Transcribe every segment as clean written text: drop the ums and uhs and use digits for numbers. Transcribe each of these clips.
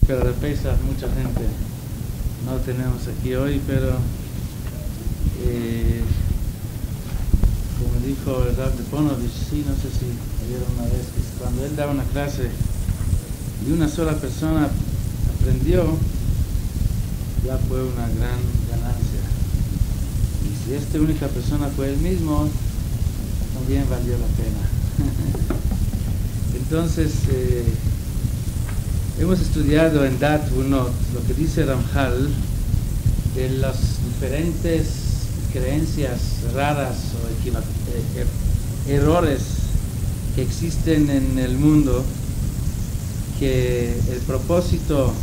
pero de Pesach mucha gente no tenemos aquí hoy, pero como dijo el Rav de Ponovich, sí, no sé si vieron una vez, que cuando él daba una clase y una sola persona aprendió, ya fue una gran ganancia. Y si esta única persona fue él mismo, también valió la pena. Entonces, hemos estudiado en Dat Bunot lo que dice Ramchal de las diferentes creencias raras o errores que existen en el mundo, que el propósito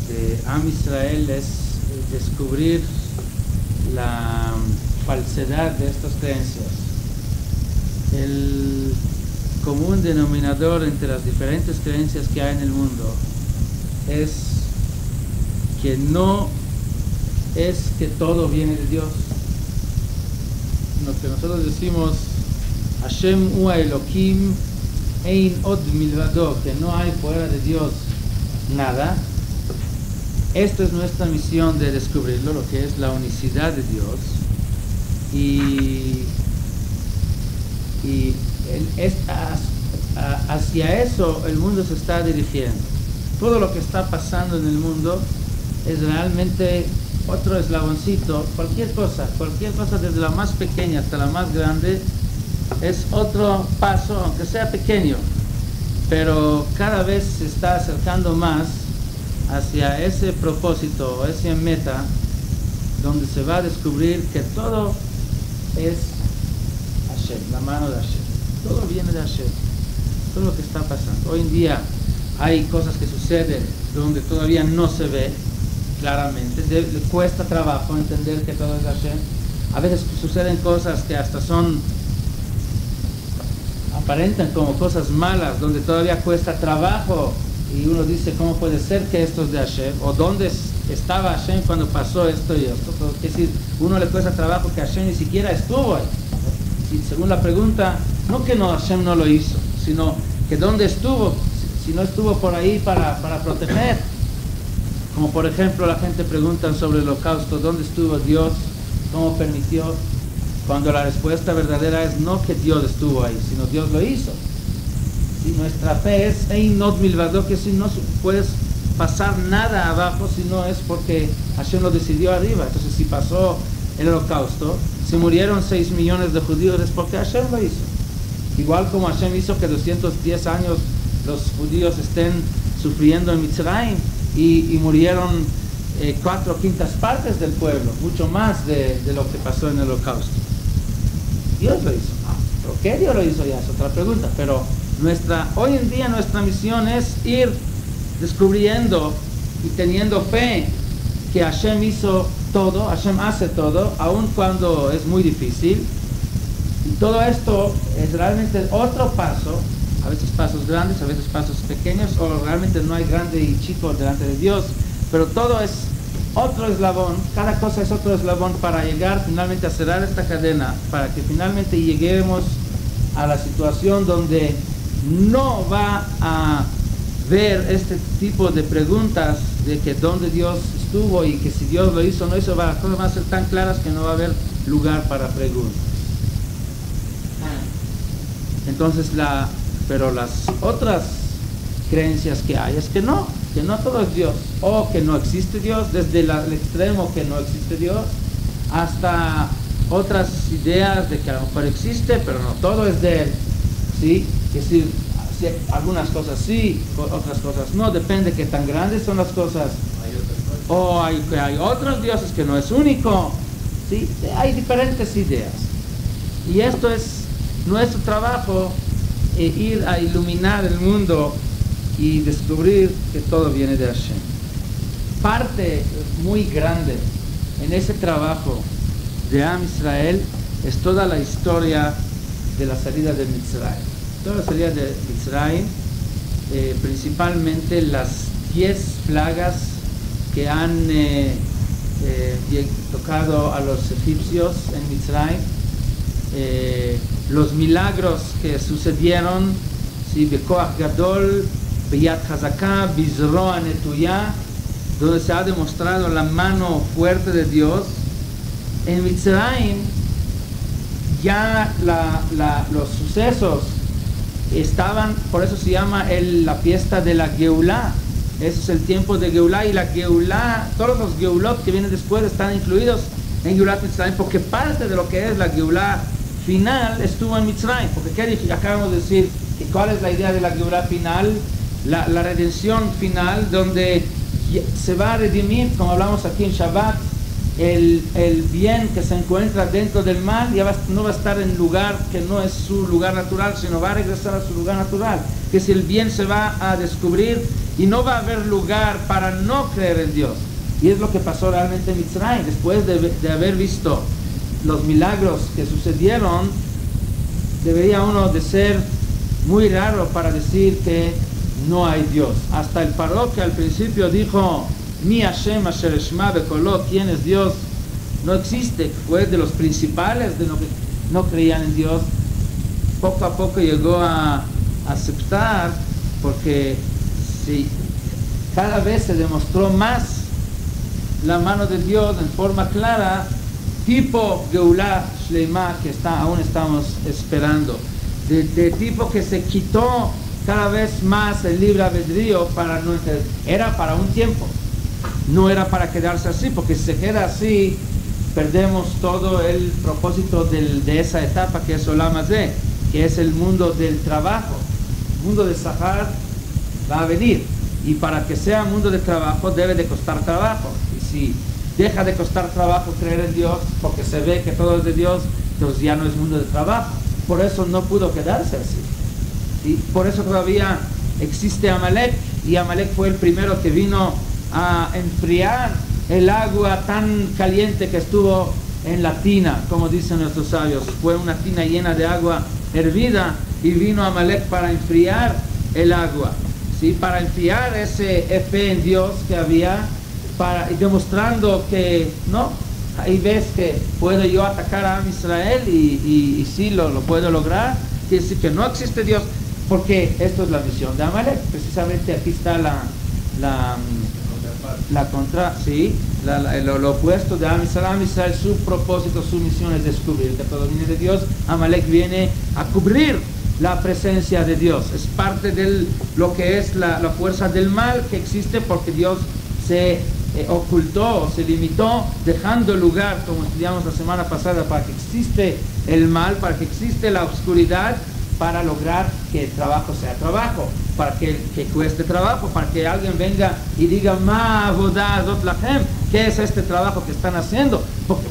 de Am Israel es descubrir la falsedad de estas creencias. El común denominador entre las diferentes creencias que hay en el mundo es que no es que todo viene de Dios. Lo que nosotros decimos Hashem hu Elohim ein od milvado, que no hay fuera de Dios nada. Esta es nuestra misión de descubrirlo, lo que es la unicidad de Dios, y hacia eso el mundo se está dirigiendo. Todo lo que está pasando en el mundo es realmente otro eslaboncito. Cualquier cosa desde la más pequeña hasta la más grande es otro paso, aunque sea pequeño, pero cada vez se está acercando más hacia ese propósito, esa meta, donde se va a descubrir que todo es Hashem, la mano de Hashem. Todo viene de Hashem, todo lo que está pasando. Hoy en día hay cosas que suceden donde todavía no se ve claramente, le cuesta trabajo entender que todo es Hashem. A veces suceden cosas que hasta aparentan como cosas malas, donde todavía cuesta trabajo, y uno dice, ¿cómo puede ser que esto es de Hashem? ¿O dónde estaba Hashem cuando pasó esto y esto? Es decir, uno le cuesta trabajo que Hashem ni siquiera estuvo ahí. Y según la pregunta, no que Hashem no lo hizo, sino que dónde estuvo, si no estuvo por ahí para proteger. Como por ejemplo la gente pregunta sobre el holocausto, ¿dónde estuvo Dios? ¿Cómo permitió? Cuando la respuesta verdadera es no que Dios estuvo ahí, sino Dios lo hizo. Y nuestra fe es Ein Od Milvado, que si no puedes pasar nada abajo, si no es porque Hashem lo decidió arriba. Entonces, si pasó el holocausto, si murieron 6 millones de judíos, es porque Hashem lo hizo. Igual como Hashem hizo que 210 años los judíos estén sufriendo en Mitzrayim y murieron 4/5 partes del pueblo, mucho más de lo que pasó en el holocausto. Dios lo hizo. ¿Por qué Dios lo hizo? Ya es otra pregunta, pero hoy en día nuestra misión es ir descubriendo y teniendo fe que Hashem hizo todo, Hashem hace todo, aun cuando es muy difícil. Y todo esto es realmente otro paso, a veces pasos grandes, a veces pasos pequeños, o realmente no hay grande y chico delante de Dios, pero todo es otro eslabón, cada cosa es otro eslabón para llegar finalmente a cerrar esta cadena, para que finalmente lleguemos a la situación donde no va a ver este tipo de preguntas de que dónde Dios estuvo y que si Dios lo hizo o no hizo, las cosas van a ser tan claras que no va a haber lugar para preguntas. Entonces pero las otras creencias que hay es que no todo es Dios, o que no existe Dios, desde el extremo que no existe Dios, hasta otras ideas de que a lo mejor existe, pero no todo es de Él, ¿sí? Es decir, algunas cosas sí, otras cosas no, depende de qué tan grandes son las cosas, o hay otros dioses que no es único, ¿sí? Hay diferentes ideas, y esto es nuestro trabajo, ir a iluminar el mundo y descubrir que todo viene de Hashem. Parte muy grande en ese trabajo de Am Israel es toda la historia de la salida de Mitzrayim. Toda la salida de Mitzrayim, principalmente las 10 plagas que han tocado a los egipcios en Mitzrayim, los milagros que sucedieron, ¿sí? Bekoach Gadol, Biyad Hazaka, Bizroa Netuyá, donde se ha demostrado la mano fuerte de Dios. En Mitzrayim ya los sucesos estaban, por eso se llama la fiesta de la Geulá. Ese es el tiempo de Geulá, y la Geulá, todos los Geulot que vienen después están incluidos en Geulat Mitzrayim, porque parte de lo que es la Geulá final estuvo en Mitzrayim. Porque ¿qué acabamos de decir? ¿Cuál es la idea de la Geulá final? La redención final, donde se va a redimir, como hablamos aquí en Shabbat, el bien que se encuentra dentro del mal no va a estar en lugar que no es su lugar natural, sino va a regresar a su lugar natural, que si el bien se va a descubrir y no va a haber lugar para no creer en Dios. Y es lo que pasó realmente en Mitzrayim. Después de haber visto los milagros que sucedieron, debería uno de ser muy raro para decir que no hay Dios. Hasta el Paró, que al principio dijo Mi Hashem Asher Eshma Bekolot, ¿quién es Dios? No existe. Fue de los principales de los que no creían en Dios. Poco a poco llegó a aceptar, porque sí, cada vez se demostró más la mano de Dios en forma clara, tipo Geulah Shleima, que aún estamos esperando, de tipo que se quitó cada vez más el libre albedrío para no entender. Era para un tiempo, no era para quedarse así, porque si se queda así perdemos todo el propósito de esa etapa que es Olam Hazeh, que es el mundo del trabajo. El mundo de Sahar va a venir, y para que sea mundo de trabajo debe de costar trabajo, y si deja de costar trabajo creer en Dios porque se ve que todo es de Dios, entonces ya no es mundo de trabajo. Por eso no pudo quedarse así. ¿Sí? Por eso todavía existe Amalek, y Amalek fue el primero que vino a enfriar el agua tan caliente que estuvo en la tina, como dicen nuestros sabios. Fue una tina llena de agua hervida, y vino Amalek para enfriar el agua, ¿sí? Para enfriar ese fe en Dios que había, y demostrando que no, ahí ves que puedo yo atacar a Israel y sí lo puedo lograr. Quiere decir que no existe Dios, porque esto es la misión de Amalek. Precisamente aquí está lo opuesto de Am Israel. Su propósito, su misión es descubrir que todo viene de Dios. Amalek viene a cubrir la presencia de Dios. Es parte de lo que es la fuerza del mal que existe, porque Dios se ocultó, se limitó, dejando lugar, como estudiamos la semana pasada, para que existe el mal, para que existe la oscuridad, para lograr que el trabajo sea trabajo, para que cueste trabajo, para que alguien venga y diga Ma avodah zot lachem, ¿qué es este trabajo que están haciendo? Porque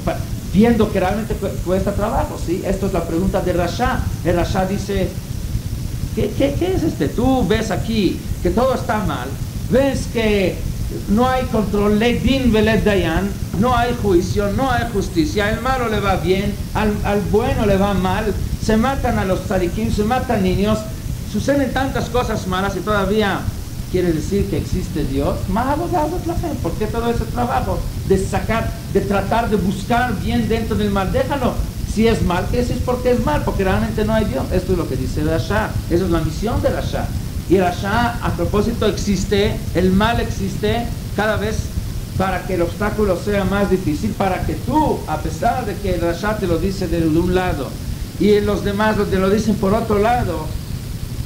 viendo que realmente cuesta trabajo, ¿sí? Esto es la pregunta de Rasha. El Rasha dice, ¿qué es Tú ves aquí que todo está mal, ves que no hay control, le din veled dayan, no hay juicio, no hay justicia, al malo le va bien, al bueno le va mal, se matan a los tzadikim, se matan niños, suceden tantas cosas malas, y todavía quiere decir que existe Dios. ¿Por qué todo ese trabajo de tratar de buscar bien dentro del mal? Déjalo. Si es mal, ¿qué decir por qué es mal? Porque realmente no hay Dios. Esto es lo que dice Rasha. Esa es la misión de Rasha. Y Rasha, a propósito, existe, el mal existe cada vez para que el obstáculo sea más difícil, para que tú, a pesar de que el Rasha te lo dice de un lado y los demás te lo dicen por otro lado,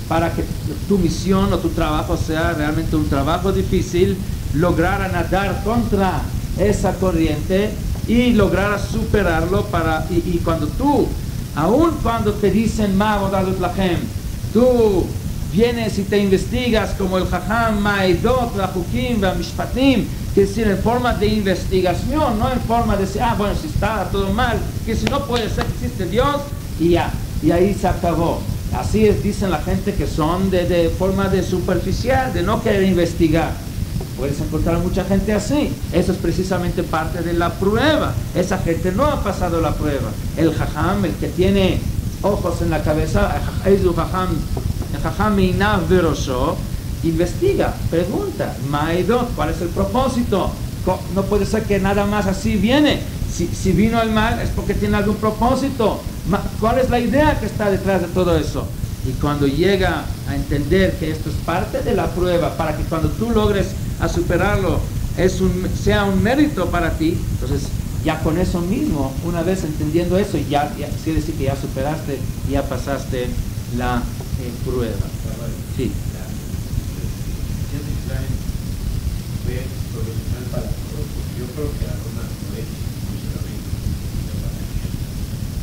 para que tu misión o tu trabajo sea realmente un trabajo difícil, lograr nadar contra esa corriente y lograr superarlo, y cuando tú, aun cuando te dicen Ma avodah zot lachem, tú vienes y te investigas como el Jajam Ma'edot, la Jukim, la Mishpatim, que es decir, en forma de investigación, no en forma de decir, bueno, si está todo mal, que si no puede ser que existe Dios, y ya, y ahí se acabó. Así es, dicen la gente que son de forma de superficial, de no querer investigar. Puedes encontrar mucha gente así. Eso es precisamente parte de la prueba. Esa gente no ha pasado la prueba. El Jajam, el que tiene ojos en la cabeza, el Jajam Meinav Berosho, investiga, pregunta, Ma'edot, ¿cuál es el propósito? No puede ser que nada más así viene. Si vino el mal es porque tiene algún propósito. ¿Cuál es la idea que está detrás de todo eso? Y cuando llega a entender que esto es parte de la prueba, para que cuando tú logres a superarlo, sea un mérito para ti, entonces ya con eso mismo, una vez entendiendo eso, ya quiere decir que ya superaste, ya pasaste la prueba. Sí.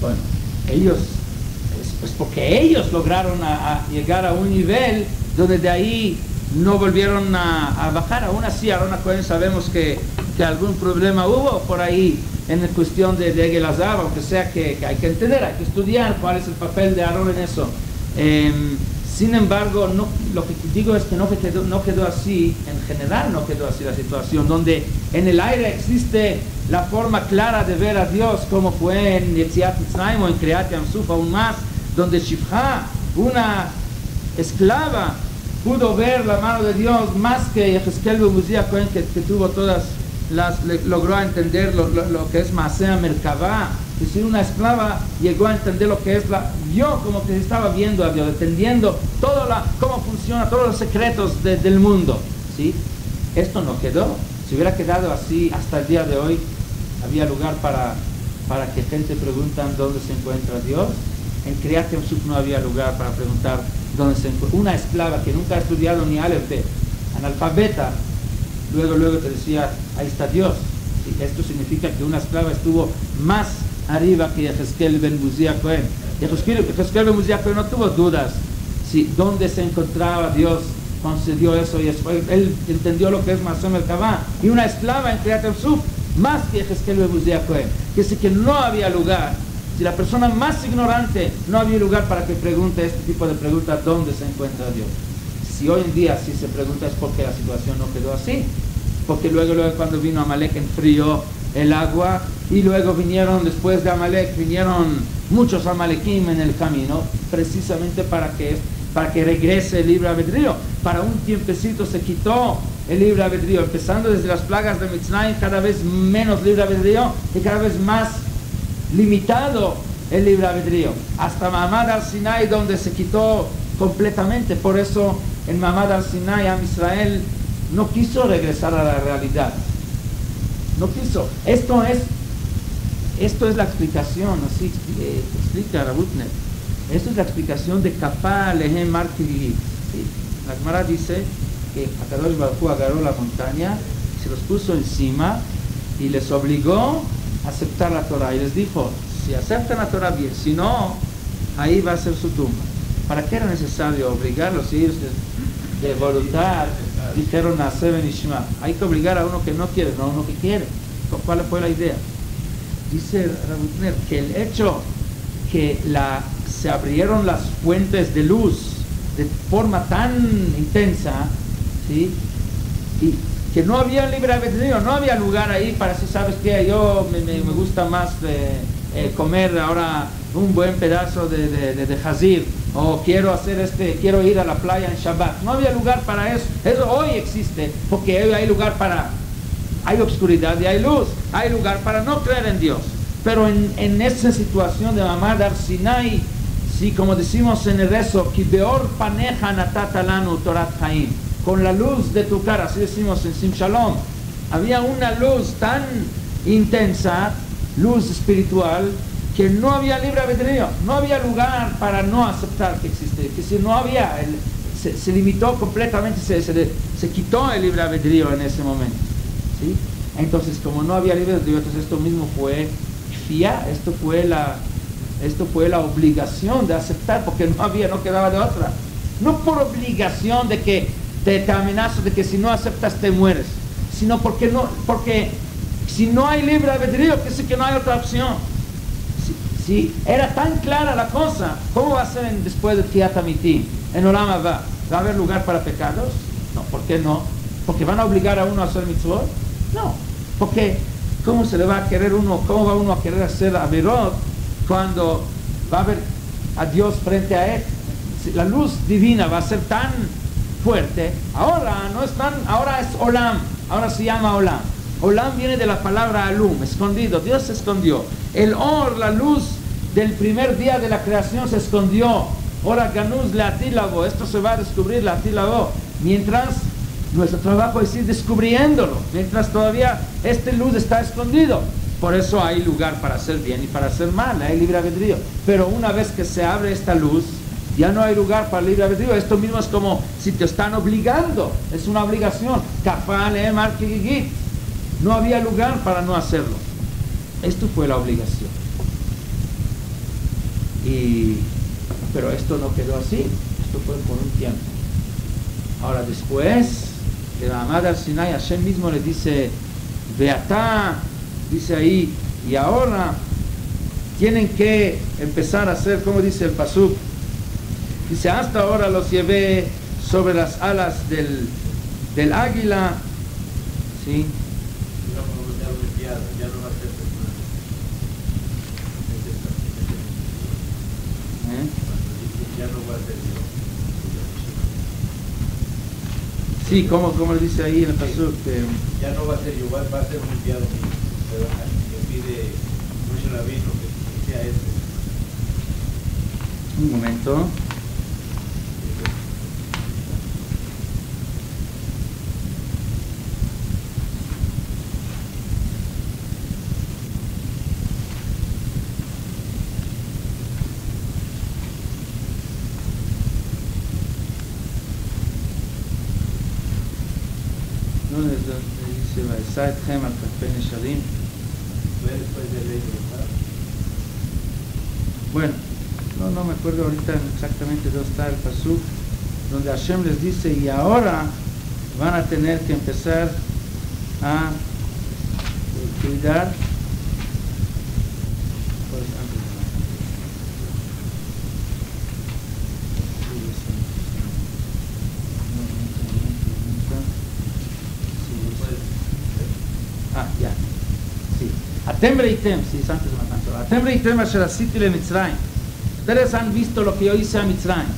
Bueno, ellos, pues porque ellos lograron a llegar a un nivel donde de ahí no volvieron a bajar. Aún así, Aarón Cohen sabemos que algún problema hubo por ahí en la cuestión de Egel Azar, aunque sea que hay que entender, hay que estudiar cuál es el papel de Aarón en eso. Sin embargo, lo que digo es que no quedó así, en general no quedó así la situación, donde en el aire existe la forma clara de ver a Dios, como fue en Yetziat Mitzrayim o en Kriyat Yam Suf, aún más, donde Shifra, una esclava, pudo ver la mano de Dios más que Yehezkel ben Uzziah Cohen, que tuvo todas logró entender lo que es Maaseh Merkavah. Es decir, una esclava llegó a entender lo que es vio como que estaba viendo a Dios, entendiendo cómo funciona, todos los secretos del mundo, ¿sí? Esto no quedó. Si hubiera quedado así hasta el día de hoy, había lugar para que gente pregunte dónde se encuentra Dios. En Kriyat Yam Suf no había lugar para preguntar dónde se encuentra. Una esclava que nunca ha estudiado ni Aleph Bet, analfabeta, luego te decía, ahí está Dios. ¿Sí? Esto significa que una esclava estuvo más arriba que Yehezkel ben Uzziah Cohen. Yehezkel ben Uzziah Cohen no tuvo dudas dónde se encontraba Dios cuando se dio eso, y él entendió lo que es Maaseh Merkavah. Y una esclava en Kriyat Yam Suf más que Yehezkel ben Uzziah Cohen. Que es que no había lugar, si la persona más ignorante, no había lugar para que pregunte este tipo de preguntas, ¿dónde se encuentra Dios? Si hoy en día sí se pregunta, es porque la situación no quedó así, porque luego cuando vino Amalek enfrió el agua, y luego después de Amalek vinieron muchos Amalekim en el camino, precisamente para que regrese el libre albedrío. Para un tiempecito se quitó el libre albedrío, empezando desde las plagas de Mitzrayim, cada vez menos libre albedrío y cada vez más limitado el libre albedrío, hasta Mamad al-Sinai, donde se quitó completamente. Por eso en Mamad al-Sinai Am Israel no quiso regresar a la realidad, no quiso. Esto es la explicación, así explica Rabutner. Esto es la explicación de Kapá Lehem Mar Kilili. La Gemara dice que Akadosh Baruj Hu agarró la montaña, se los puso encima y les obligó a aceptar la Torah, y les dijo, si aceptan la Torah bien, si no, ahí va a ser su tumba. ¿Para qué era necesario obligarlos? Si ellos de voluntad dijeron a Seben Ishma, hay que obligar a uno que no quiere, no a uno que quiere. ¿Cuál fue la idea? Dice Rabutner que el hecho que se abrieron las fuentes de luz de forma tan intensa, ¿sí? Y que no había libre albedrío, no había lugar ahí para si sabes que yo me gusta más comer ahora un buen pedazo de jazir, o quiero ir a la playa en Shabbat. No había lugar para eso. Eso hoy existe, porque hoy hay lugar hay obscuridad y hay luz, hay lugar para no creer en Dios. Pero en esa situación de Mamad al-Sinai, sí, como decimos en el rezo, Ki beor paneja natata lanu Torat Chaim, con la luz de tu cara, así decimos en Sim Shalom, había una luz tan intensa, luz espiritual, que no había libre albedrío, no había lugar para no aceptar que existe, que si no había, se limitó completamente, se quitó el libre albedrío en ese momento, ¿sí? Entonces, como no había libre albedrío, entonces esto mismo fue fiar, esto fue la obligación de aceptar, porque no quedaba de otra, no por obligación de que te amenazo de que si no aceptas te mueres, sino porque si no hay libre albedrío, que sí que no hay otra opción. Si era tan clara la cosa, ¿cómo va a ser después de Tiyat Amitim? En Olam Haba, ¿va a haber lugar para pecados? No, ¿por qué no? ¿Porque van a obligar a uno a hacer mitzvot? No, porque ¿cómo va uno a querer hacer averot cuando va a ver a Dios frente a él? La luz divina va a ser tan fuerte. Ahora es Olam, ahora se llama Olam. Olam viene de la palabra Alum, escondido. Dios se escondió. El Or, la luz del primer día de la creación, se escondió Ahora ganús le atílavo, esto se va a descubrir la atílavo. Mientras nuestro trabajo es ir descubriéndolo, mientras todavía este luz está escondido. Por eso hay lugar para hacer bien y para hacer mal, hay libre albedrío. Pero una vez que se abre esta luz, ya no hay lugar para libre albedrío. Esto mismo es como si te están obligando, es una obligación. No había lugar para no hacerlo. Esto fue la obligación. Pero esto no quedó así, esto fue por un tiempo. Ahora después de la amada al Sinai, Hashem mismo le dice, Beatá, dice ahí, y ahora tienen que empezar a hacer, como dice el Pasuk, dice, hasta ahora los llevé sobre las alas del águila, ¿sí? Sí, como le dice ahí en el Pasuk, ya no va a ser igual, va a ser un enviado mío. Pero que pide mucho rabino que sea este. Un momento. Dice, Vaisá etchem al kafei nesharim. Bueno, no me acuerdo ahorita exactamente dónde está el pasuk, donde Hashem les dice, y ahora van a tener que empezar a cuidar. Atem reitem, sí, es antes de la canción. Atem reitem asher asiti le Mitzrayim. Ustedes han visto lo que yo hice a Mitzrayim.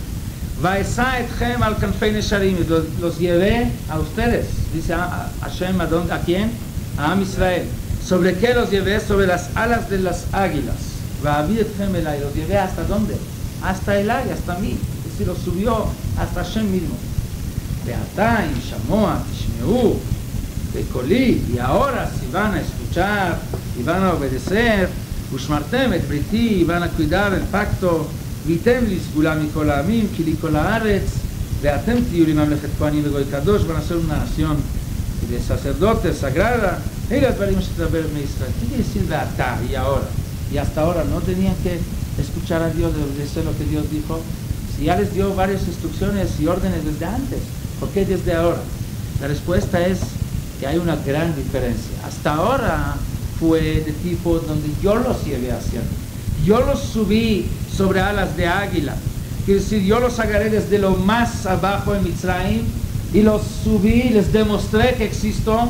Vaesá etchem al kanfei nesharim. Los llevé a ustedes. Dice Hashem, ¿a quién? A Am Israel. ¿Sobre qué los llevé? Sobre las alas de las águilas. Va'avi etchem elai. Los llevé hasta dónde? Hasta Elai, hasta mí. Es decir, los subió hasta Hashem mismo. Beatá, Shamoa, Tishmeu, Bekolí. Y ahora si van a escuchar y van a obedecer, Ushmartem et briti, y van a cuidar el pacto, Vitem li sgula mikol ha'amim, ki li kol ha'aretz, ve'atem tiyu li mamlechet kohanim ve'goy kadosh, van a ser una nación de sacerdotes sagrada. Ellas valimos a través de Israel. ¿Qué quiere decir Beatá? Y ahora, y hasta ahora no tenían que escuchar a Dios, obedecer lo que Dios dijo. Si ya les dio varias instrucciones y órdenes desde antes, ¿por qué desde ahora? La respuesta es que hay una gran diferencia. Hasta ahora fue de tipo donde yo los llevé haciendo. Yo los subí sobre alas de águila. Quiere decir, yo los agarré desde lo más abajo en Mitzrayim y los subí, les demostré que existo,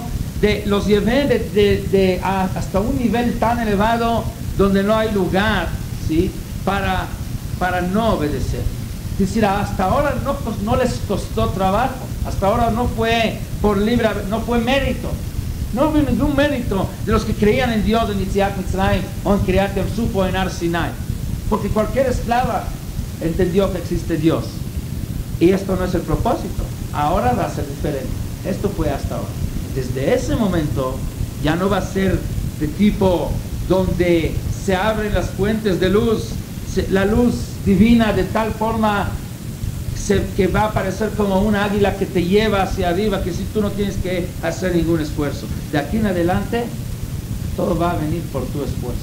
los llevé hasta un nivel tan elevado donde no hay lugar, ¿sí? para no obedecer. Es decir, hasta ahora no les costó trabajo, hasta ahora no fue por libre, no fue mérito. No hubo ningún mérito de los que creían en Dios en Yetziat Mitzrayim o en Kriyat Yam-Suf o en Har Sinai. Porque cualquier esclava entendió que existe Dios. Y esto no es el propósito. Ahora va a ser diferente. Esto fue hasta ahora. Desde ese momento ya no va a ser de tipo donde se abren las fuentes de luz, la luz divina de tal forma que va a parecer como un águila que te lleva hacia arriba, que si tú no tienes que hacer ningún esfuerzo. De aquí en adelante, todo va a venir por tu esfuerzo.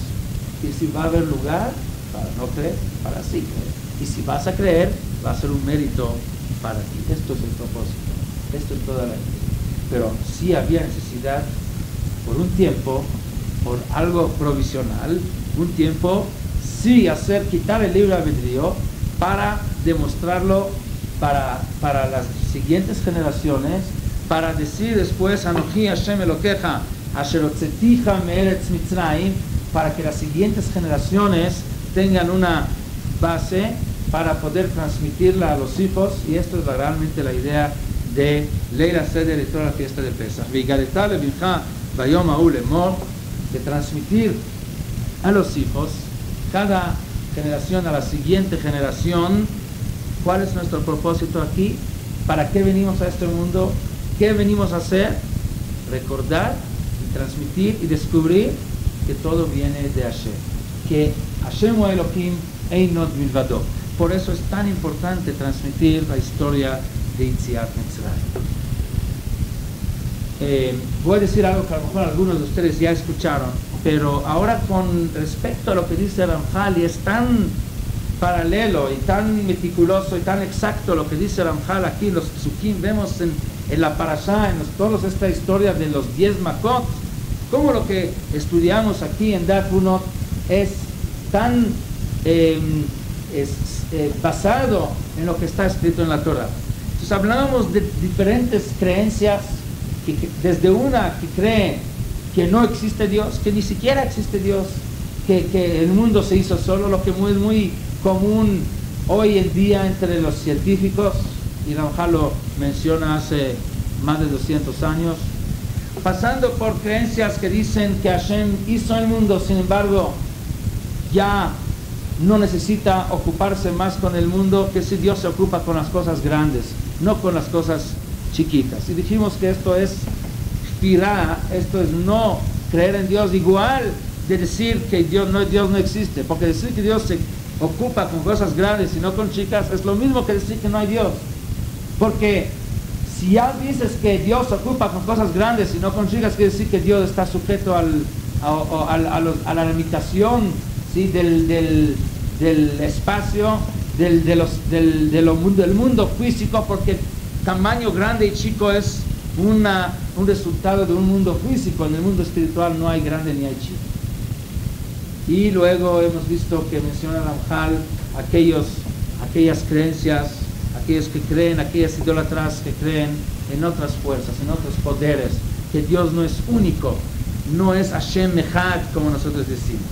Y si va a haber lugar para no creer, para sí creer. Y si vas a creer, va a ser un mérito para ti. Esto es el propósito. Esto es toda la idea. Pero sí había necesidad, por un tiempo, por algo provisional, un tiempo, sí quitar el libre albedrío para demostrarlo para las siguientes generaciones, para decir después Anoji Hashem Elokeja Asher hotzeticha me'eretz Mitzrayim, para que las siguientes generaciones tengan una base para poder transmitirla a los hijos. Y esto es realmente la idea de Leila Seder y toda la fiesta de Pesach. Vigaretá levincha bayom ha'u lemor, de transmitir a los hijos, cada generación a la siguiente generación, ¿Cuál es nuestro propósito aquí? ¿Para qué venimos a este mundo? ¿Qué venimos a hacer? Recordar y transmitir y descubrir que todo viene de Hashem. Que Hashem o Elohim Einot Milvado. Por eso es tan importante transmitir la historia de Yetziat Mitzrayim. Voy a decir algo que a lo mejor algunos de ustedes ya escucharon, pero ahora con respecto a lo que dice Ramchal, y es tan paralelo y tan meticuloso y tan exacto lo que dice Ramchal aquí, los psukim, vemos en la parashá, en toda esta historia de los 10 makot, como lo que estudiamos aquí en Daf Unot es tan basado en lo que está escrito en la Torah. Entonces hablábamos de diferentes creencias, desde una que cree que no existe Dios, que ni siquiera existe Dios, que el mundo se hizo solo, lo que es muy común hoy en día entre los científicos, y Ramchal lo menciona hace más de 200 años, pasando por creencias que dicen que Hashem hizo el mundo, sin embargo ya no necesita ocuparse más con el mundo, que si Dios se ocupa con las cosas grandes, no con las cosas chiquitas. Y dijimos que esto es firá, esto es no creer en Dios, igual de decir que Dios no existe, porque decir que Dios se ocupa con cosas grandes y no con chicas es lo mismo que decir que no hay Dios, porque si ya dices que Dios se ocupa con cosas grandes y no con chicas, quiere decir que Dios está sujeto a la limitación, ¿sí? del espacio, del mundo físico, porque tamaño grande y chico es un resultado de un mundo físico. En el mundo espiritual no hay grande ni hay chico. Y luego hemos visto que menciona Ramchal aquellas creencias, aquellos que creen, aquellas idólatras que creen en otras fuerzas, en otros poderes, que Dios no es único, no es Hashem Echad como nosotros decimos.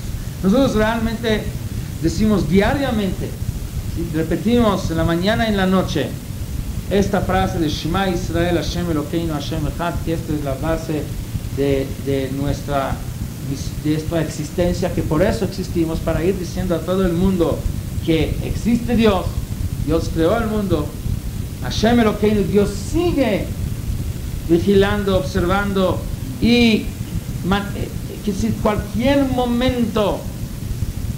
Nosotros realmente decimos diariamente, ¿sí? Repetimos en la mañana y en la noche esta frase de Shema Israel, Hashem Elokeinu, Hashem Echad, que esta es la base de esta existencia, que por eso existimos, para ir diciendo a todo el mundo que existe Dios, Dios creó el mundo, Hashem Elokeinu, Dios sigue vigilando, observando, y que si cualquier momento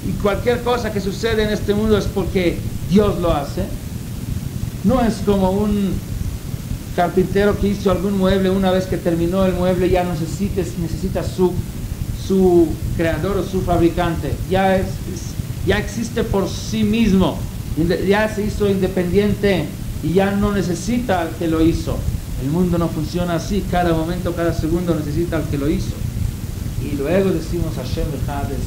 y cualquier cosa que sucede en este mundo es porque Dios lo hace. No es como un carpintero que hizo algún mueble, una vez que terminó el mueble ya necesita su creador o su fabricante, ya existe por sí mismo, ya se hizo independiente y ya no necesita al que lo hizo. El mundo no funciona así, cada momento, cada segundo necesita al que lo hizo. Y luego decimos Hashem Echad es.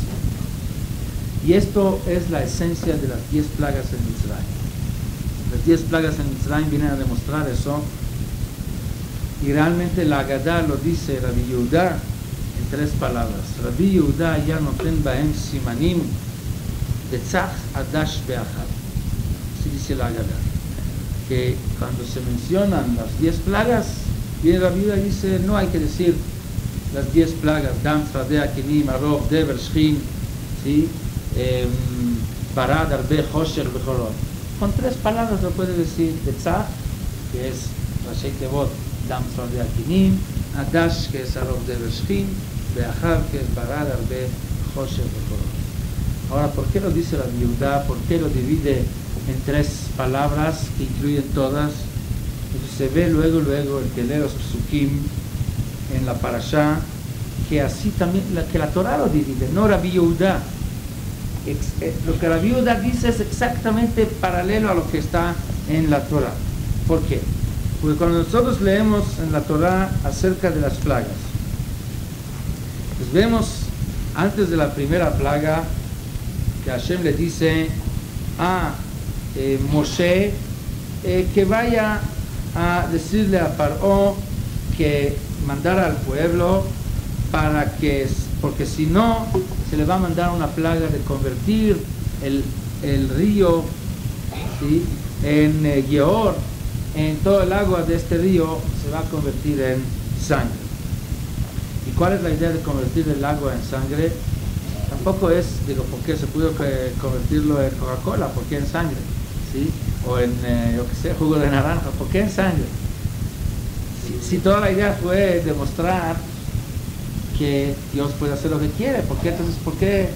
Y esto es la esencia de las 10 plagas en Mitzrayim. Las 10 plagas en Mitzrayim vienen a demostrar eso. Y realmente la Agadá lo dice Rabbi Yehuda en 3 palabras. Rabbi Yehuda ya noten bahem simanim betzach adash beachad. Así dice la Agadá. Que cuando se mencionan las 10 plagas, viene Rabbi Yehuda y dice, no hay que decir las 10 plagas, Dam, Fradea, Kinim, Arov, Dever, Shchin, ¿sí? Barad, Arbe, Hosher, Bechorot. Con 3 palabras lo puede decir. Betzach, que es Rashi Tevot, Dam, Fradea, Kinim, Adash, que es Arov, Dever, Shchin, Beachar, que es Barad, Arbe, Hosher, Bechorot. Ahora, ¿por qué lo dice Rabbi Yehuda? ¿Por qué lo divide en 3 palabras que incluyen todas? Entonces se ve luego el que lee los psukim en la parashá, que así también, que la Torah lo divide, no Rabbi Yehuda. Lo que Rabbi Yehuda dice es exactamente paralelo a lo que está en la Torah. ¿Por qué? Porque cuando nosotros leemos en la Torah acerca de las plagas, pues vemos antes de la primera plaga que Hashem le dice a Moshe que vaya a decirle a Paró que mandara al pueblo porque si no se le va a mandar una plaga de convertir el río, ¿sí? En Geor, en todo el agua de este río se va a convertir en sangre. ¿Y cuál es la idea de convertir el agua en sangre? Tampoco es, ¿por qué se pudo convertirlo en Coca-Cola? ¿Por qué en sangre? ¿Sí? o en, yo qué sé, jugo de naranja. ¿Por qué en sangre? Si toda la idea fue demostrar que Dios puede hacer lo que quiere, ¿por qué?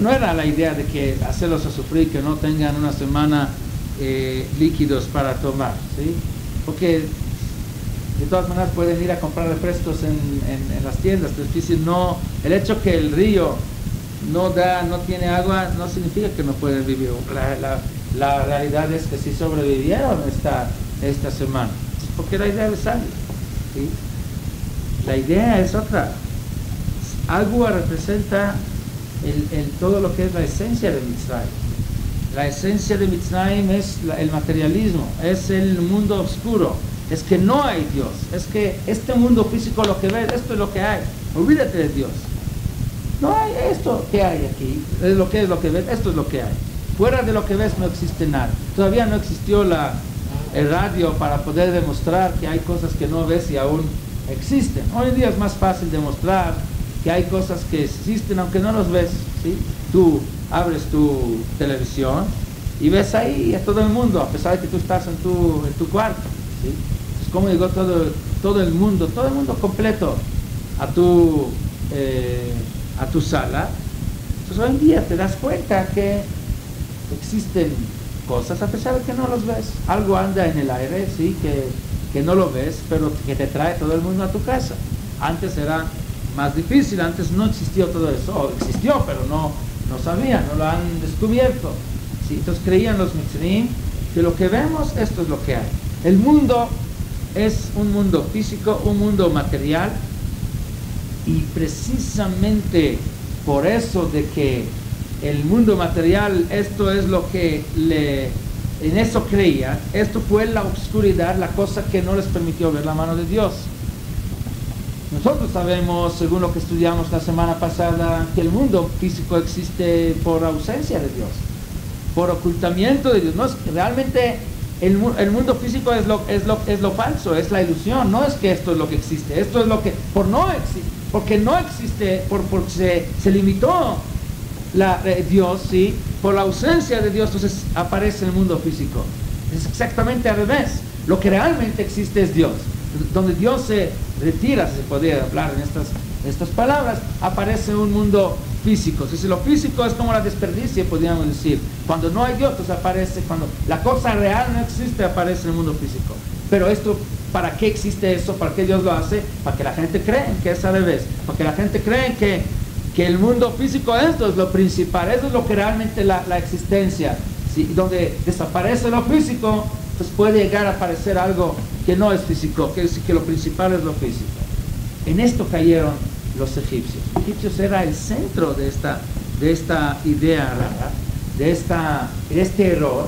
No era la idea de que hacerlos a sufrir, que no tengan una semana líquidos para tomar, ¿sí? Porque de todas maneras pueden ir a comprar refrescos en las tiendas. Es difícil, no, el hecho que el río no tiene agua no significa que no pueden vivir. La realidad es que sí sobrevivieron esta semana. Porque la idea es algo, ¿sí? La idea es otra. Agua representa todo lo que es la esencia de Mitzrayim. La esencia de Mitzrayim es el materialismo, es el mundo oscuro, es que no hay Dios, es que este mundo físico, lo que ves, esto es lo que hay. Olvídate de Dios. No hay esto que hay aquí, es lo que ves, esto es lo que hay. Fuera de lo que ves no existe nada. Todavía no existió el radio para poder demostrar que hay cosas que no ves y aún existen. Hoy en día es más fácil demostrar que hay cosas que existen aunque no los ves, ¿sí? Tú abres tu televisión y ves ahí a todo el mundo, a pesar de que tú estás en tu cuarto, ¿sí? Es como llegó todo el mundo completo a tu sala. Entonces hoy en día te das cuenta que existen cosas a pesar de que no los ves. Algo anda en el aire, sí, que no lo ves, pero que te trae todo el mundo a tu casa. Antes era más difícil, antes no existió todo eso, o existió, pero no sabían, no lo han descubierto, ¿sí? Entonces creían los Mitzrim que lo que vemos, esto es lo que hay. El mundo es un mundo físico, un mundo material, y precisamente por eso de que el mundo material, esto es lo que en eso creía, esto fue la oscuridad, la cosa que no les permitió ver la mano de Dios. Nosotros sabemos, según lo que estudiamos la semana pasada, que el mundo físico existe por ausencia de Dios, por ocultamiento de Dios. No es realmente el mundo físico es lo falso, es la ilusión. No es que esto es lo que existe, esto es lo que porque no existe, porque se limitó Dios, ¿sí? Por la ausencia de Dios, entonces aparece el mundo físico. Es exactamente al revés. Lo que realmente existe es Dios. Donde Dios se retira, si se podría hablar en estas palabras, aparece un mundo físico. Si lo físico es como la desperdicie, podríamos decir. Cuando no hay Dios, pues aparece, cuando la cosa real no existe, aparece el mundo físico. Pero esto, ¿para qué existe eso? ¿Para qué Dios lo hace? Para que la gente cree que es al revés. Para que la gente cree que el mundo físico, esto es lo principal, eso es lo que realmente la existencia, ¿sí? Donde desaparece lo físico, pues puede llegar a aparecer algo que no es físico, que lo principal es lo físico. En esto cayeron los egipcios. Los egipcios era el centro de esta idea rara, de este error,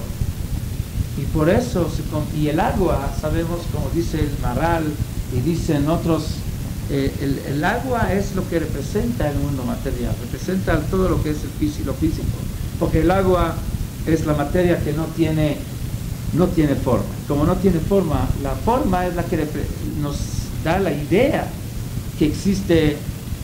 y por eso, y el agua, sabemos, como dice el Maral, y dicen otros, el agua es lo que representa el mundo material, representa todo lo que es lo físico, porque el agua es la materia que no tiene forma. Como no tiene forma, la forma es la que nos da la idea que existe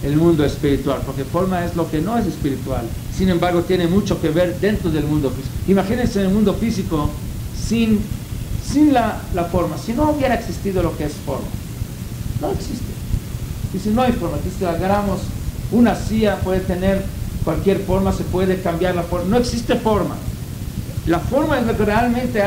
el mundo espiritual, porque forma es lo que no es espiritual. Sin embargo, tiene mucho que ver dentro del mundo físico. Imagínense en el mundo físico sin la forma, si no hubiera existido lo que es forma. No existe. Y si no hay forma, si agarramos una silla, puede tener cualquier forma, se puede cambiar la forma. No existe forma. La forma es lo que realmente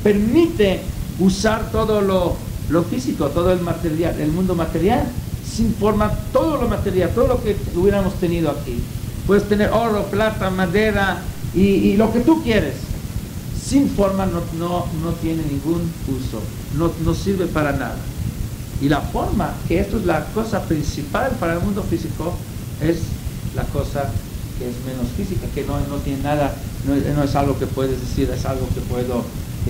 permite usar todo lo físico, todo el material, el mundo material. Sin forma, todo lo material, todo lo que hubiéramos tenido aquí. Puedes tener oro, plata, madera y lo que tú quieres. Sin forma no tiene ningún uso, no sirve para nada. Y la forma, que esto es la cosa principal para el mundo físico, es la cosa que es menos física, que no tiene nada, no es algo que puedes decir, es algo que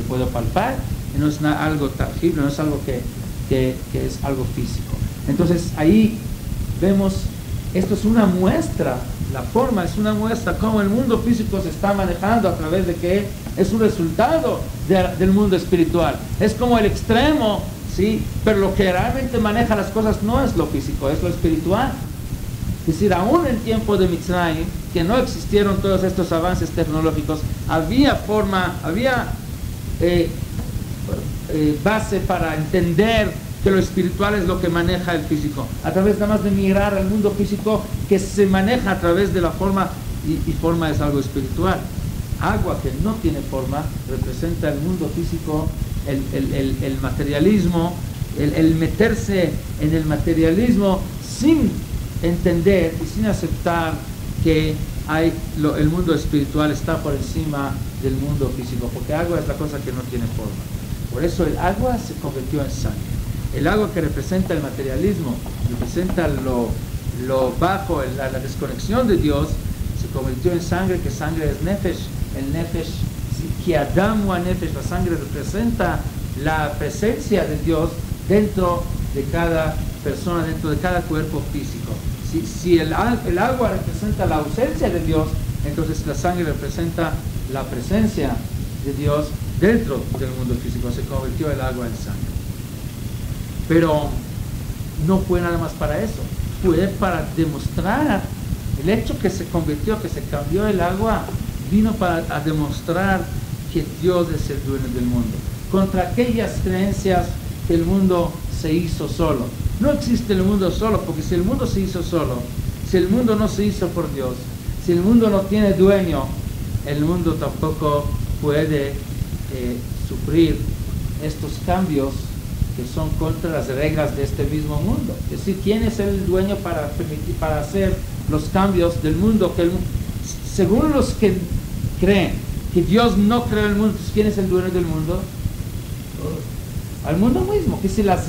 puedo palpar, no es algo tangible, no es algo que es algo físico. Entonces ahí vemos, esto es una muestra, la forma es una muestra cómo el mundo físico se está manejando a través de que es un resultado del mundo espiritual. Es como el extremo, ¿sí? Pero lo que realmente maneja las cosas no es lo físico, es lo espiritual. Es decir, aún en tiempo de Mitzrayim, que no existieron todos estos avances tecnológicos, había forma, había base para entender que lo espiritual es lo que maneja el físico, a través nada más de mirar al mundo físico que se maneja a través de la forma, y forma es algo espiritual. Agua que no tiene forma representa el mundo físico, el materialismo, el meterse en el materialismo sin entender y sin aceptar que el mundo espiritual está por encima del mundo físico, porque agua es la cosa que no tiene forma. Por eso el agua se convirtió en sangre. El agua que representa el materialismo, representa lo bajo, la desconexión de Dios, se convirtió en sangre, que sangre es nefesh. El nefesh, que Adam wa nefesh, la sangre representa la presencia de Dios dentro de cada persona, dentro de cada cuerpo físico. Si el agua representa la ausencia de Dios, entonces la sangre representa la presencia de Dios dentro del mundo físico. Se convirtió el agua en sangre. Pero no fue nada más para eso, fue para demostrar el hecho que se convirtió, que se cambió el agua, vino a demostrar que Dios es el dueño del mundo, contra aquellas creencias que el mundo se hizo solo. No existe el mundo solo, porque si el mundo se hizo solo, si el mundo no se hizo por Dios, si el mundo no tiene dueño, el mundo tampoco puede sufrir estos cambios que son contra las reglas de este mismo mundo. Es decir, ¿quién es el dueño para hacer los cambios del mundo? Según los que creen que Dios no creó el mundo, ¿quién es el dueño del mundo? Al mundo mismo. Que si las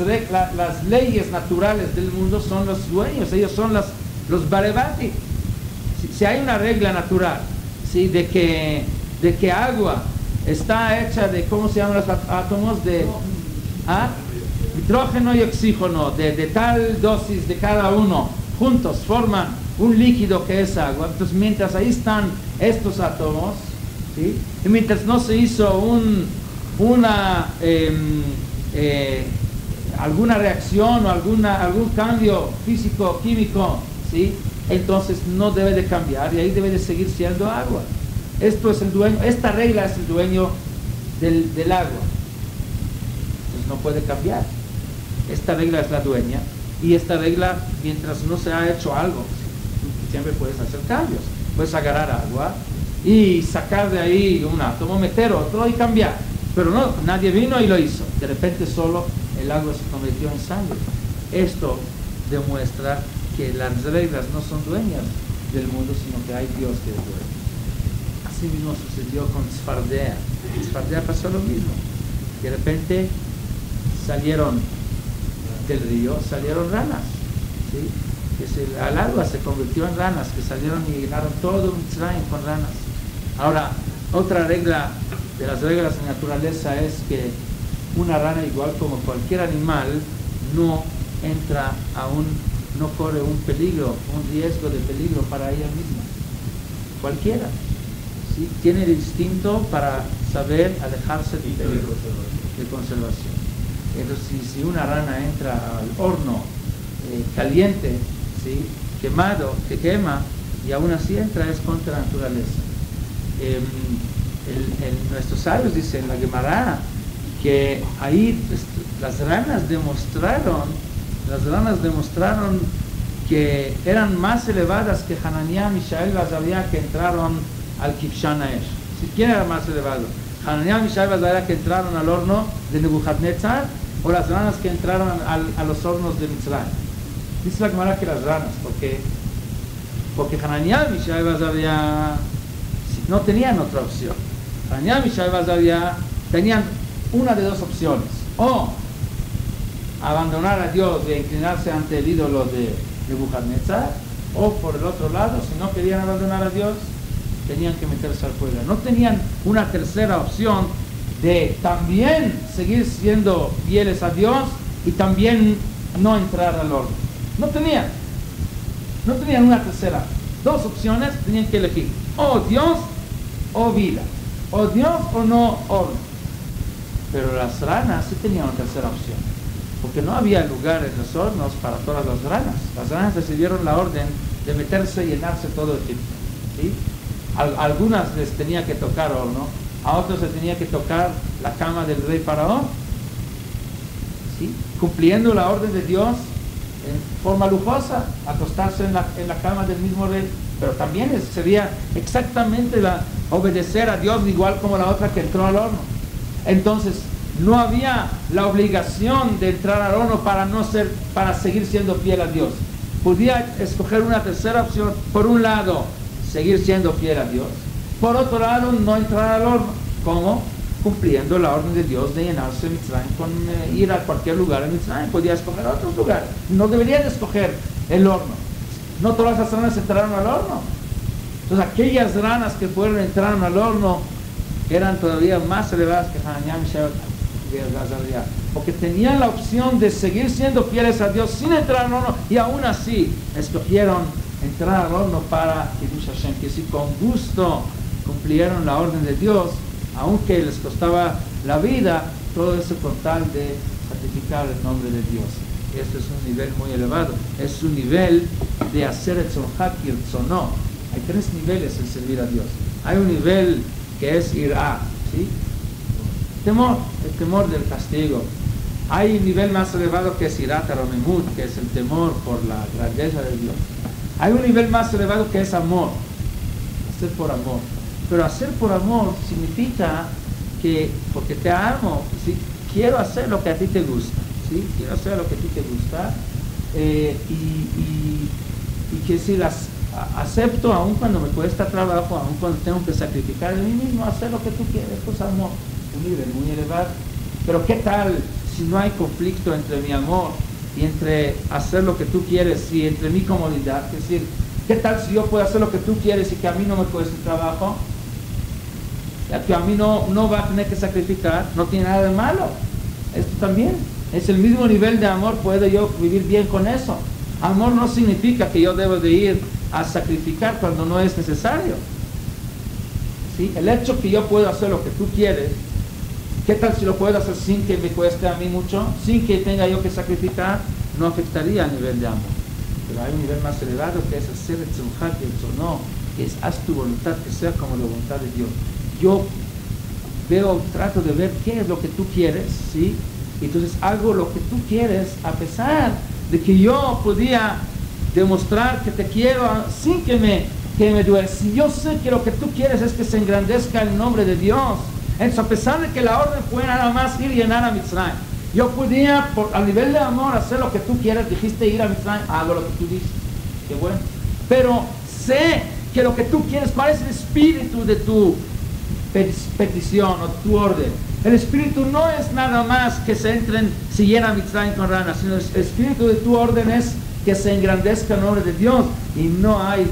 leyes naturales del mundo son los dueños, ellos son los barebati. Si hay una regla natural, ¿sí? de que agua está hecha de, ¿cómo se llaman los átomos? De nitrógeno y oxígeno, de tal dosis de cada uno, juntos forman un líquido que es agua. Entonces, mientras ahí están estos átomos, ¿sí? Y mientras no se hizo alguna reacción o algún cambio físico, químico, ¿sí? Entonces no debe de cambiar y ahí debe de seguir siendo agua. Esto es el dueño, esta regla es el dueño del agua. Entonces no puede cambiar. Esta regla es la dueña, y esta regla, mientras no se ha hecho algo, siempre puedes hacer cambios. Puedes agarrar agua y sacar de ahí un átomo, meter otro y cambiar. Pero no, nadie vino y lo hizo. De repente solo el agua se convirtió en sangre. Esto demuestra que las reglas no son dueñas del mundo, sino que hay Dios que es dueño. Así mismo sucedió con Sfardea. En Sfardea pasó lo mismo. De repente salieron del río, salieron ranas, ¿sí? Al agua se convirtió en ranas, que salieron y llenaron todo un Mitzrayim con ranas. Ahora, otra regla de las reglas de naturaleza es que una rana, igual como cualquier animal, no corre un peligro, un riesgo de peligro para ella misma. Cualquiera, ¿sí? Tiene el instinto para saber alejarse del peligro de conservación. Entonces, si una rana entra al horno caliente, ¿sí? Quemado, que quema, y aún así entra, es contra la naturaleza. Nuestros sabios dicen en la Gemara que ahí las ranas demostraron que eran más elevadas que Hananiah, Mishael y Azariah, que entraron al Kibshan Haesh. ¿Quién era más elevado? Hananiah, Mishael y Azariah, que entraron al horno de Nebuchadnezzar, o las ranas que entraron a los hornos de Mitzrayim. Dice la Gemara que las ranas, porque Hananiah, Mishael y Azariah no tenían otra opción. Hananiah, Mishael y Azariah tenían una de dos opciones: o abandonar a Dios e inclinarse ante el ídolo de Nebuchadnezzar, o por el otro lado, si no querían abandonar a Dios, tenían que meterse al fuego. No tenían una tercera opción de también seguir siendo fieles a Dios y también no entrar al horno. No tenían una tercera. Dos opciones tenían que elegir: o Dios o vida, o Dios o no horno. Pero las ranas sí tenían una tercera opción, porque no había lugar en los hornos para todas las ranas. Las ranas recibieron la orden de meterse y llenarse todo Egipto, ¿sí? Algunas les tenía que tocar horno, a otros se tenía que tocar la cama del rey Faraón, ¿sí? Cumpliendo la orden de Dios en forma lujosa, acostarse en la cama del mismo rey, pero también sería exactamente obedecer a Dios igual como la otra que entró al horno. Entonces no había la obligación de entrar al horno para seguir siendo fiel a Dios. Podía escoger una tercera opción: por un lado seguir siendo fiel a Dios, por otro lado no entrar al horno. ¿Cómo? Cumpliendo la orden de Dios de llenarse Mitzrayim con ir a cualquier lugar en Mitzrayim. Podía escoger otro lugar, no debería de escoger el horno. No todas las ranas entraron al horno. Entonces aquellas ranas que entraron al horno eran todavía más elevadas que Hananiah, Mishael y Azariah, porque tenían la opción de seguir siendo fieles a Dios sin entrar al horno, y aún así escogieron entrar al horno para Kiddush Hashem, que si con gusto cumplieron la orden de Dios, aunque les costaba la vida, todo eso con tal de santificar el nombre de Dios. Este es un nivel muy elevado, es un nivel de hacer el tzonjak y el tzonó. Hay tres niveles en servir a Dios. Hay un nivel que es irá, ¿sí? Temor, el temor del castigo. Hay un nivel más elevado que es irat aromemut, que es el temor por la grandeza de Dios. Hay un nivel más elevado que es amor, hacer por amor. Pero hacer por amor significa que, porque te amo, ¿sí? Quiero hacer lo que a ti te gusta, ¿sí? Quiero hacer lo que a ti te gusta, y que si acepto, aun cuando me cuesta trabajo, aun cuando tengo que sacrificar de mí mismo, hacer lo que tú quieres, pues amor, un nivel muy elevado. Pero ¿qué tal si no hay conflicto entre mi amor y entre hacer lo que tú quieres y entre mi comodidad? Es decir, ¿qué tal si yo puedo hacer lo que tú quieres y que a mí no me cueste trabajo? Que a mí no va a tener que sacrificar, no tiene nada de malo. Esto también es el mismo nivel de amor, puedo yo vivir bien con eso. Amor no significa que yo debo de ir a sacrificar cuando no es necesario, ¿sí? El hecho que yo puedo hacer lo que tú quieres, ¿qué tal si lo puedo hacer sin que me cueste a mí mucho? Sin que tenga yo que sacrificar, no afectaría al nivel de amor. Pero hay un nivel más elevado que es hacer el tzonjak y el tzonó, que es haz tu voluntad que sea como la voluntad de Dios. Yo trato de ver qué es lo que tú quieres, ¿sí? Y entonces hago lo que tú quieres, a pesar de que yo podía demostrar que te quiero sin que me duele. Si yo sé que lo que tú quieres es que se engrandezca el nombre de Dios, entonces a pesar de que la orden fue nada más ir y llenar a Mitzrayim, yo podía, a nivel de amor, hacer lo que tú quieras. Dijiste ir a Mitzrayim, hago lo que tú dices, qué bueno. Pero sé que lo que tú quieres, ¿cuál es el espíritu de tu petición o tu orden? El espíritu no es nada más que se llena Mitzrayim con ranas, sino el espíritu de tu orden es que se engrandezca el nombre de Dios, y no hay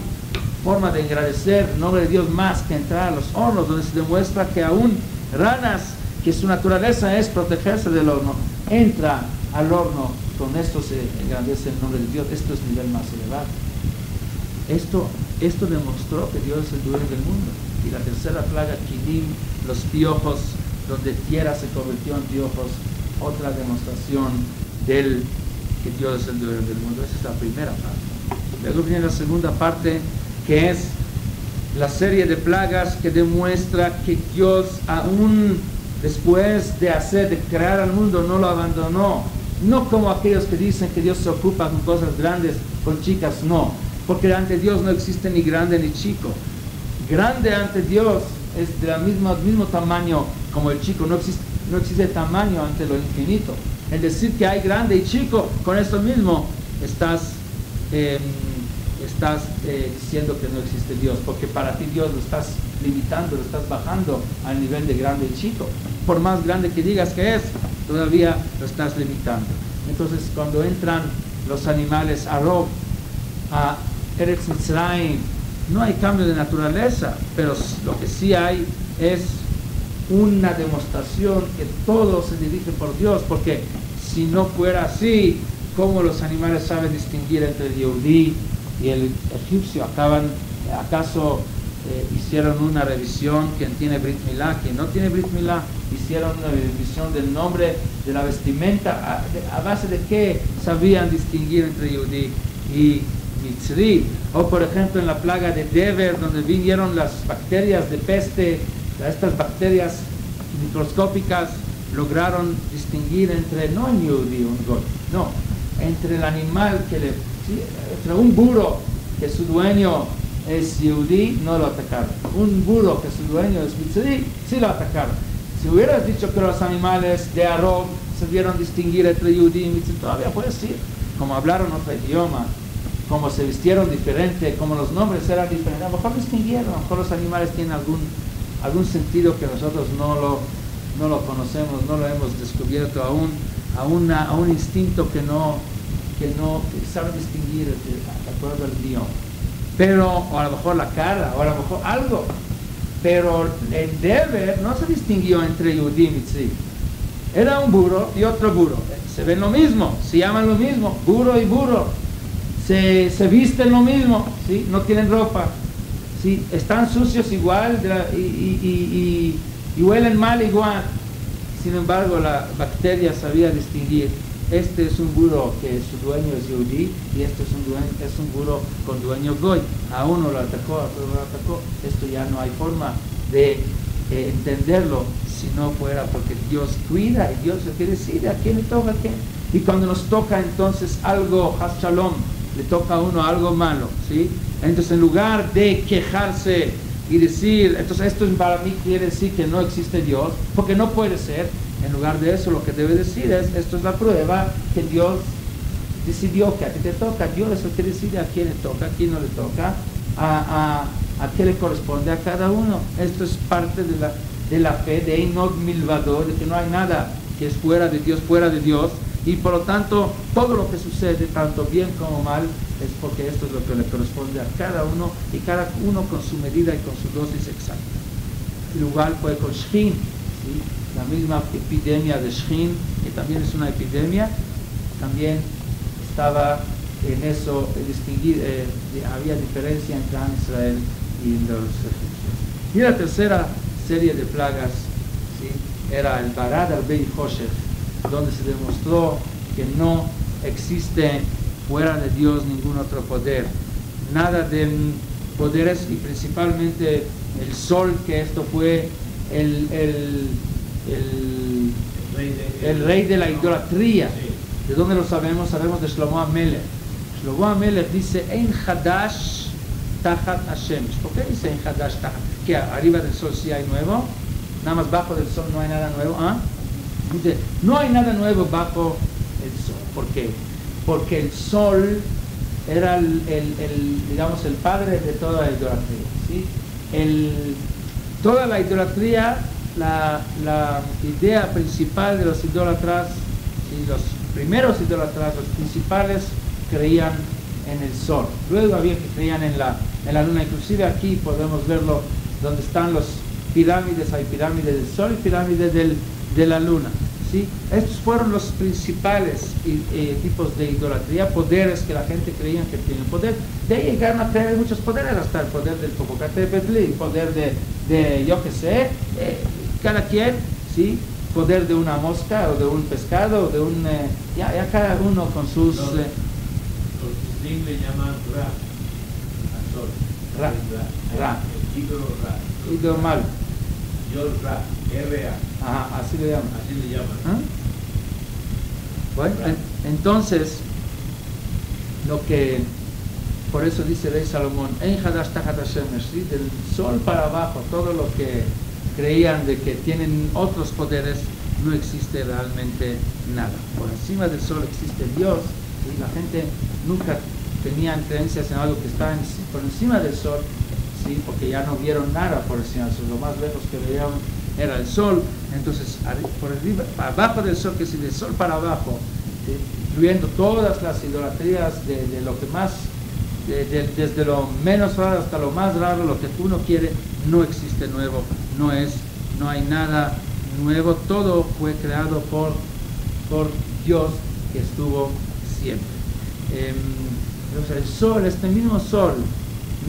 forma de engrandecer el nombre de Dios más que entrar a los hornos, donde se demuestra que aún ranas, que su naturaleza es protegerse del horno, entra al horno, con esto se engrandece el nombre de Dios. Esto es el nivel más elevado. Esto demostró que Dios es el dueño del mundo. Y la tercera plaga, Kinim, los piojos, donde tierra se convirtió en piojos, otra demostración que Dios es el dueño del mundo. Esa es la primera parte. Luego viene la segunda parte, que es la serie de plagas que demuestra que Dios, aún después de crear al mundo, no lo abandonó. No como aquellos que dicen que Dios se ocupa con cosas grandes, con chicas, no. Porque ante Dios no existe ni grande ni chico. Grande ante Dios es del mismo tamaño como el chico. No existe tamaño ante lo infinito. El decir que hay grande y chico, con eso mismo estás diciendo que no existe Dios, porque para ti Dios lo estás limitando, lo estás bajando al nivel de grande y chico. Por más grande que digas que es, todavía lo estás limitando. Entonces, cuando entran los animales a Eretz Mitzrayim, no hay cambio de naturaleza, pero lo que sí hay es una demostración que todo se dirige por Dios, porque si no fuera así, ¿cómo los animales saben distinguir entre el Yehudí y el egipcio? ¿Acaso hicieron una revisión? Quien tiene Brit Milá, quien no tiene Brit Milá, hicieron una revisión del nombre, de la vestimenta, a base de qué sabían distinguir entre Yehudí y Mitzri. O por ejemplo en la plaga de Dever, donde vinieron las bacterias de peste estas bacterias microscópicas lograron distinguir entre, no un yudí, un goy, no, entre el animal entre un burro que su dueño es yudí, no lo atacaron. Un burro que su dueño es mitzri, sí lo atacaron. Si hubieras dicho que los animales de Aarón se vieron distinguir entre yudí y mitzri, todavía puedes decir, como hablaron otro idioma, como se vistieron diferente, como los nombres eran diferentes, a lo mejor distinguieron, a lo mejor los animales tienen algún sentido que nosotros no lo conocemos, no lo hemos descubierto aún, a un instinto que sabe distinguir de acuerdo al idioma. Pero, o a lo mejor la cara, o a lo mejor algo. Pero el deber no se distinguió entre yudí y mitzri. Era un burro y otro burro. Se ven lo mismo, se llaman lo mismo, burro y burro. Se visten lo mismo, ¿sí? No tienen ropa, ¿sí? Están sucios igual y huelen mal igual. Sin embargo, la bacteria sabía distinguir. Este es un burro que su dueño es yudí y este es un burro con dueño goy. A uno lo atacó, a otro lo atacó. Esto ya no hay forma de entenderlo si no fuera porque Dios cuida y Dios le decide a quién le toca, a quién. Y cuando nos toca entonces algo, has shalom, le toca a uno algo malo, ¿sí? Entonces en lugar de quejarse y decir, entonces esto para mí quiere decir que no existe Dios, porque no puede ser. En lugar de eso, lo que debe decir es, esto es la prueba que Dios decidió que a ti te toca. Dios es el que decide a quién le toca, a quién no le toca, a qué le corresponde a cada uno. Esto es parte de la fe, de Einod Milvado, de que no hay nada que es fuera de Dios, y por lo tanto, todo lo que sucede, tanto bien como mal, es porque esto es lo que le corresponde a cada uno, y cada uno con su medida y con su dosis exacta. Igual fue con Shchin, ¿sí? La misma epidemia de Shchin, que también es una epidemia, también estaba en eso, había diferencia entre Am Israel y los egipcios. Y la tercera serie de plagas, ¿sí? Era el Barad al-Bei Hoshech, donde se demostró que no existe fuera de Dios ningún otro poder, nada de poderes, y principalmente el sol, que esto fue el rey de la idolatría. ¿De dónde lo sabemos? Sabemos de Shlomo HaMelech. Shlomo HaMelech dice en Hadash Tachat Hashem. ¿Por qué dice en Hadash Tachat? ¿Que arriba del sol sí hay nuevo? Nada más bajo del sol no hay nada nuevo. ¿Ah? Dice, no hay nada nuevo bajo el sol. ¿Por qué? Porque el sol era digamos, el padre de toda la idolatría, ¿sí? Toda la idolatría, la idea principal de los idólatras, y los primeros idólatras, los principales, creían en el sol. Luego había que creían en la luna. Inclusive aquí podemos verlo, donde están los pirámides, hay pirámides del sol y pirámides de la luna, ¿sí? Estos fueron los principales tipos de idolatría, poderes que la gente creía que tienen poder. De ahí llegaron a creer muchos poderes, hasta el poder del Popocatépetl, el poder de yo qué sé, cada quien, ¿sí? Poder de una mosca o de un pescado o de un... ya cada uno con sus... los Tzdim le llaman Ra al sol. Ra. El ídolo Ra. Ídolo mal. Yod Ra. R-A. Ajá, así le llaman. Así le llaman. ¿Ah? Bueno, entonces, por eso dice Rey Salomón, en Hadash Tachat Hashem, ¿sí? Del sol para abajo, todo lo que creían de que tienen otros poderes, no existe realmente nada. Por encima del sol existe Dios, y la gente nunca tenían creencias en algo que está por encima del sol, ¿sí? Porque ya no vieron nada por encima del sol. Lo más lejos que veían era el sol. Entonces, por arriba, abajo del sol, que es del sol para abajo, incluyendo todas las idolatrías de lo que más, desde lo menos raro hasta lo más raro, lo que uno quiere, no existe nuevo, no hay nada nuevo. Todo fue creado por Dios, que estuvo siempre. Entonces, el sol, este mismo sol,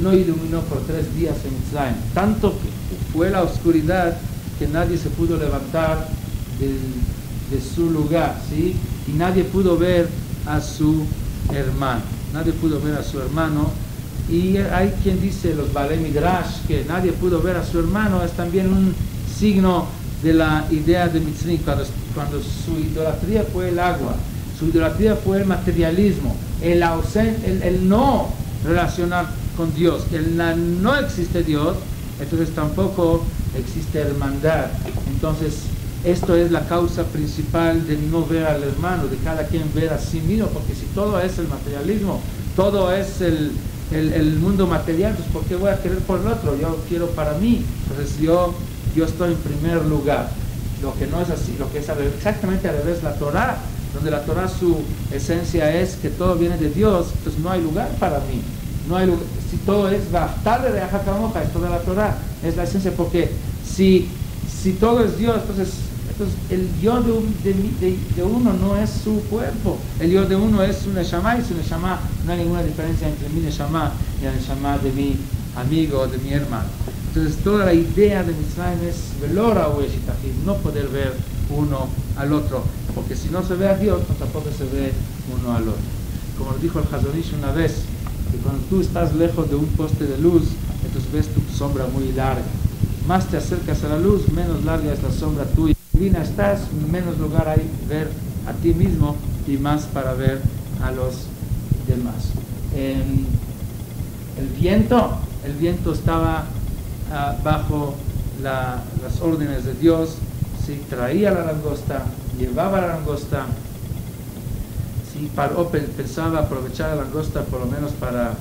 no iluminó por 3 días en Mitzrayim, tanto que fue la oscuridad que nadie se pudo levantar de su lugar, ¿sí? Y nadie pudo ver a su hermano. Y hay quien dice, los Balei Midrash, que nadie pudo ver a su hermano, es también un signo de la idea de Mitzri, cuando su idolatría fue el agua, su idolatría fue el materialismo, el no relacionar con Dios, no existe Dios, entonces tampoco existe hermandad. Entonces esto es la causa principal de no ver al hermano, de cada quien ver a sí mismo, porque si todo es el materialismo, todo es el mundo material, pues ¿por qué voy a querer por el otro? Yo quiero para mí, entonces yo estoy en primer lugar. Lo que no es así, lo que es exactamente al revés, la Torah, donde la Torah su esencia es que todo viene de Dios, entonces no hay lugar para mí, no hay lugar. Si todo es Vaftarle de Ajakamoja, es toda la Torah, es la esencia, porque si todo es Dios, entonces el yo de uno no es su cuerpo, el yo de uno es un Neshama, y su Neshama no hay ninguna diferencia entre mi Neshama y el Neshama de mi amigo, de mi hermano. Entonces toda la idea de Mitzrayim es velora o eshitachim, no poder ver uno al otro, porque si no se ve a Dios, pues tampoco se ve uno al otro. Como lo dijo el Hazon Ish una vez, que cuando tú estás lejos de un poste de luz, entonces ves tu sombra muy larga. Más te acercas a la luz, menos larga es la sombra tuya. Divina estás, menos lugar hay ver a ti mismo y más para ver a los demás. El viento estaba bajo las órdenes de Dios. Si traía la langosta, llevaba la langosta. Si Paró pensaba aprovechar la langosta por lo menos para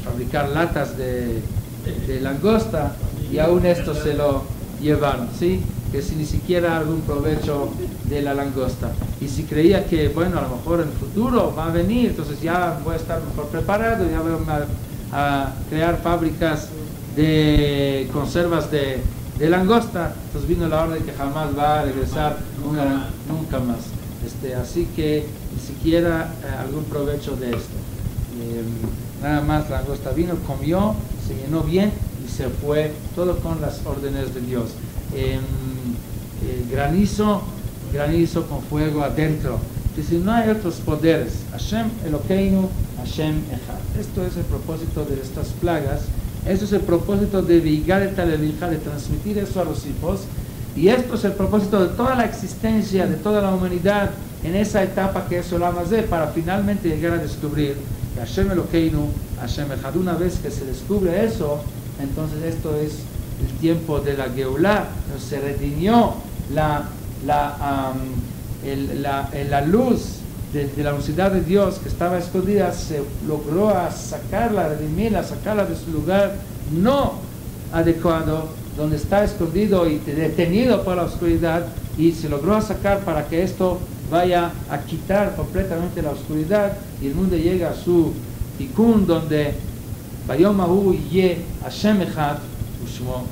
fabricar latas de langosta, y aún esto se lo llevaron, ¿sí? Que si ni siquiera algún provecho de la langosta. Y si creía que, bueno, a lo mejor en el futuro va a venir, entonces ya voy a estar mejor preparado, ya voy a crear fábricas de conservas de langosta, entonces vino la orden que jamás va a regresar nunca más. Así que ni siquiera algún provecho de esto. Nada más la langosta vino, comió, se llenó bien y se fue, todo con las órdenes de Dios. Granizo con fuego adentro. Dice, no hay otros poderes. Hashem Elokeinu, Hashem Echad. Esto es el propósito de estas plagas. Esto es el propósito de Vigadeta Levija, de transmitir eso a los hijos. Y esto es el propósito de toda la existencia, de toda la humanidad, en esa etapa que es Olam Hazeh, para finalmente llegar a descubrir que Hashem Elokeinu, Hashem Echad. Una vez que se descubre eso, entonces esto es el tiempo de la Geulah. Se redimió la luz de la unicidad de Dios que estaba escondida, se logró sacarla, redimirla, sacarla de su lugar no adecuado, donde está escondido y detenido por la oscuridad, y se logró sacar para que esto vaya a quitar completamente la oscuridad y el mundo llega a su tikkun, donde Bayom Ahu Yeh Hashem Echad Ushmo